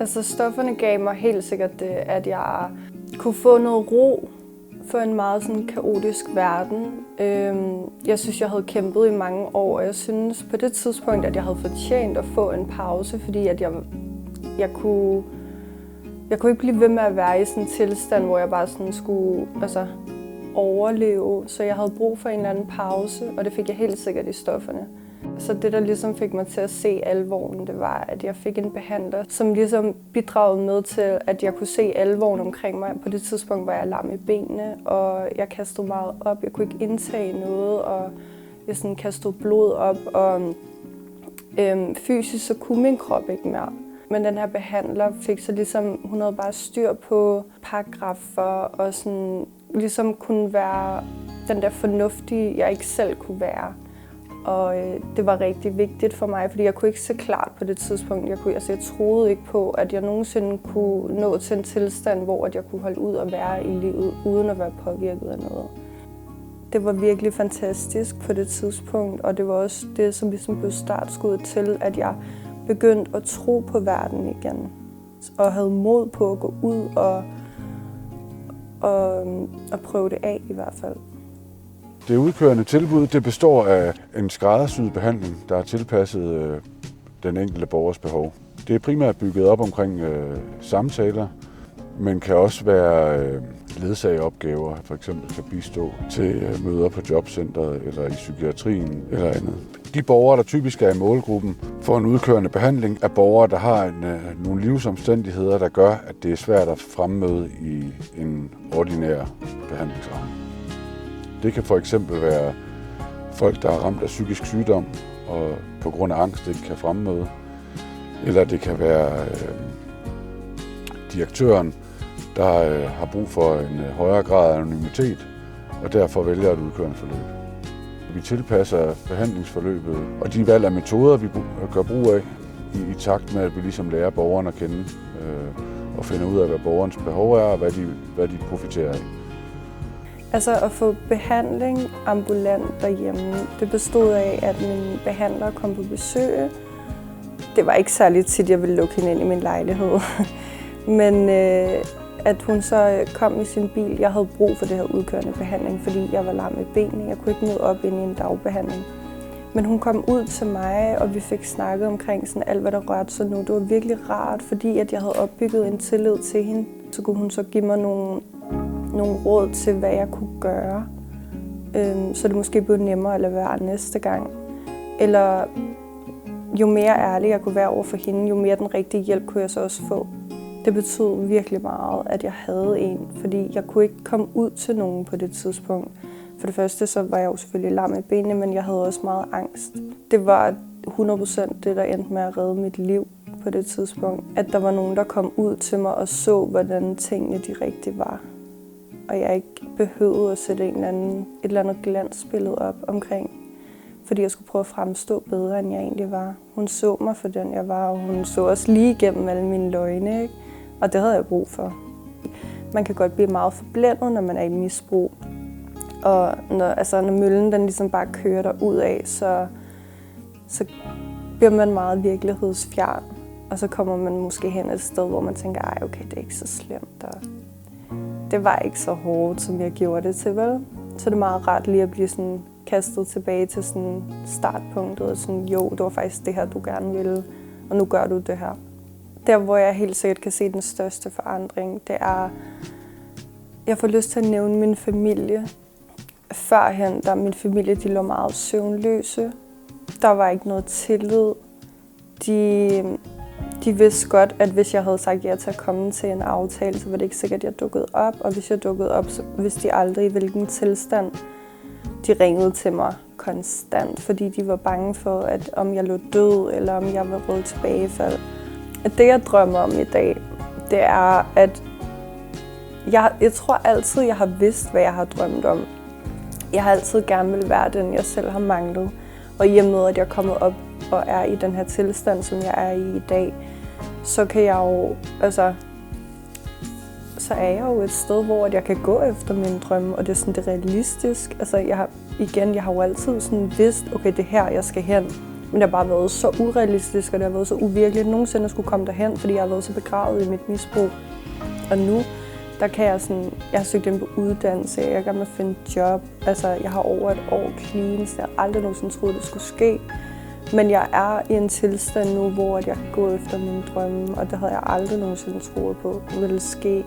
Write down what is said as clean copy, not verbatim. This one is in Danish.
Altså stofferne gav mig helt sikkert det, at jeg kunne få noget ro for en meget sådan kaotisk verden. Jeg synes, jeg havde kæmpet i mange år, og jeg synes på det tidspunkt, at jeg havde fortjent at få en pause, fordi at jeg kunne ikke blive ved med at være i sådan en tilstand, hvor jeg bare sådan skulle overleve. Så jeg havde brug for en eller anden pause, og det fik jeg helt sikkert i stofferne. Så det, der ligesom fik mig til at se alvoren, det var, at jeg fik en behandler, som ligesom bidragede med til, at jeg kunne se alvoren omkring mig. På det tidspunkt var jeg lam i benene, og jeg kastede meget op. Jeg kunne ikke indtage noget, og jeg sådan kastede blod op, og fysisk så kunne min krop ikke mere. Men den her behandler fik så ligesom, hun havde bare styr på paragraffer, og sådan ligesom kunne være den der fornuftige, jeg ikke selv kunne være. Og det var rigtig vigtigt for mig, fordi jeg kunne ikke se klart på det tidspunkt. Jeg troede ikke på, at jeg nogensinde kunne nå til en tilstand, hvor jeg kunne holde ud og være i livet, uden at være påvirket af noget. Det var virkelig fantastisk på det tidspunkt, og det var også det, som ligesom blev startskuddet til, at jeg begyndte at tro på verden igen. Og havde mod på at gå ud og prøve det af i hvert fald. Det udkørende tilbud det består af en skræddersyet behandling, der er tilpasset den enkelte borgers behov. Det er primært bygget op omkring samtaler, men kan også være ledsageopgaver, for eksempel kan bistå til møder på jobcentret eller i psykiatrien eller andet. De borgere, der typisk er i målgruppen for en udkørende behandling, er borgere, der har nogle livsomstændigheder, der gør, at det er svært at fremmøde i en ordinær behandlingsramme. Det kan for eksempel være folk, der er ramt af psykisk sygdom og på grund af angst ikke kan fremmøde. Eller det kan være direktøren, der har brug for en højere grad af anonymitet og derfor vælger et udkørende forløb. Vi tilpasser behandlingsforløbet og de valg af metoder, vi gør brug af i takt med, at vi ligesom lærer borgeren at kende og finder ud af, hvad borgerens behov er og hvad de profiterer af. Altså at få behandling ambulant derhjemme, det bestod af, at min behandler kom på besøg. Det var ikke særlig tit, jeg ville lukke hende ind i min lejlighed. Men at hun så kom i sin bil, jeg havde brug for det her udkørende behandling, fordi jeg var lam i benene. Jeg kunne ikke møde op ind i en dagbehandling. Men hun kom ud til mig, og vi fik snakket omkring sådan alt, hvad der rørte sig nu. Det var virkelig rart, fordi at jeg havde opbygget en tillid til hende. Så kunne hun så give mig nogle råd til, hvad jeg kunne gøre. Så det måske blev nemmere at lade være næste gang. Eller jo mere ærlig jeg kunne være over for hende, jo mere den rigtige hjælp kunne jeg så også få. Det betød virkelig meget, at jeg havde en, fordi jeg kunne ikke komme ud til nogen på det tidspunkt. For det første så var jeg jo selvfølgelig lam i benene, men jeg havde også meget angst. Det var 100% det, der endte med at redde mit liv på det tidspunkt. At der var nogen, der kom ud til mig og så, hvordan tingene de rigtigt var. Og jeg ikke behøvede at sætte et eller andet glansbillede op omkring, fordi jeg skulle prøve at fremstå bedre, end jeg egentlig var. Hun så mig for den, jeg var, og hun så også lige igennem alle mine løgne, ikke? Og det havde jeg brug for. Man kan godt blive meget forblændet, når man er i misbrug. Og når møllen den ligesom bare kører derudad, så bliver man meget virkelighedsfjern. Og så kommer man måske hen et sted, hvor man tænker, ej okay, det er ikke så slemt. Og det var ikke så hårdt, som jeg gjorde det til, vel? Så det er meget rart lige at blive sådan kastet tilbage til sådan startpunktet. Og sådan, jo, det var faktisk det her, du gerne ville, og nu gør du det her. Der, hvor jeg helt sikkert kan se den største forandring, det er, jeg får lyst til at nævne min familie. Førhen, der min familie, de lå meget søvnløse. Der var ikke noget tillid. De vidste godt, at hvis jeg havde sagt ja til at komme til en aftale, så var det ikke sikkert, at jeg dukkede op. Og hvis jeg dukkede op, så vidste de aldrig, i hvilken tilstand. De ringede til mig konstant, fordi de var bange for, at om jeg lå død, eller om jeg var rødt tilbagefald. Det, jeg drømmer om i dag, det er, at jeg tror altid, jeg har vidst, hvad jeg har drømt om. Jeg har altid gerne vil være den, jeg selv har manglet. Og i og med, at jeg er kommet op og er i den her tilstand, som jeg er i dag, så kan jeg jo, så er jeg jo et sted, hvor jeg kan gå efter mine drømme, og det er sådan, det er realistisk. Jeg har jo altid sådan vidst, okay, det er her, jeg skal hen. Men det har bare været så urealistisk, og det har været så uvirkeligt nogensinde at skulle komme derhen, fordi jeg har været så begravet i mit misbrug. Og nu, der kan jeg sådan, jeg har søgt ind på uddannelse, jeg er i gang med at finde job. Altså, jeg har over et år clean, så jeg har aldrig nogensinde troet, det skulle ske. Men jeg er i en tilstand nu, hvor jeg kan gå efter mine drømme, og det havde jeg aldrig nogensinde troet på ville ske.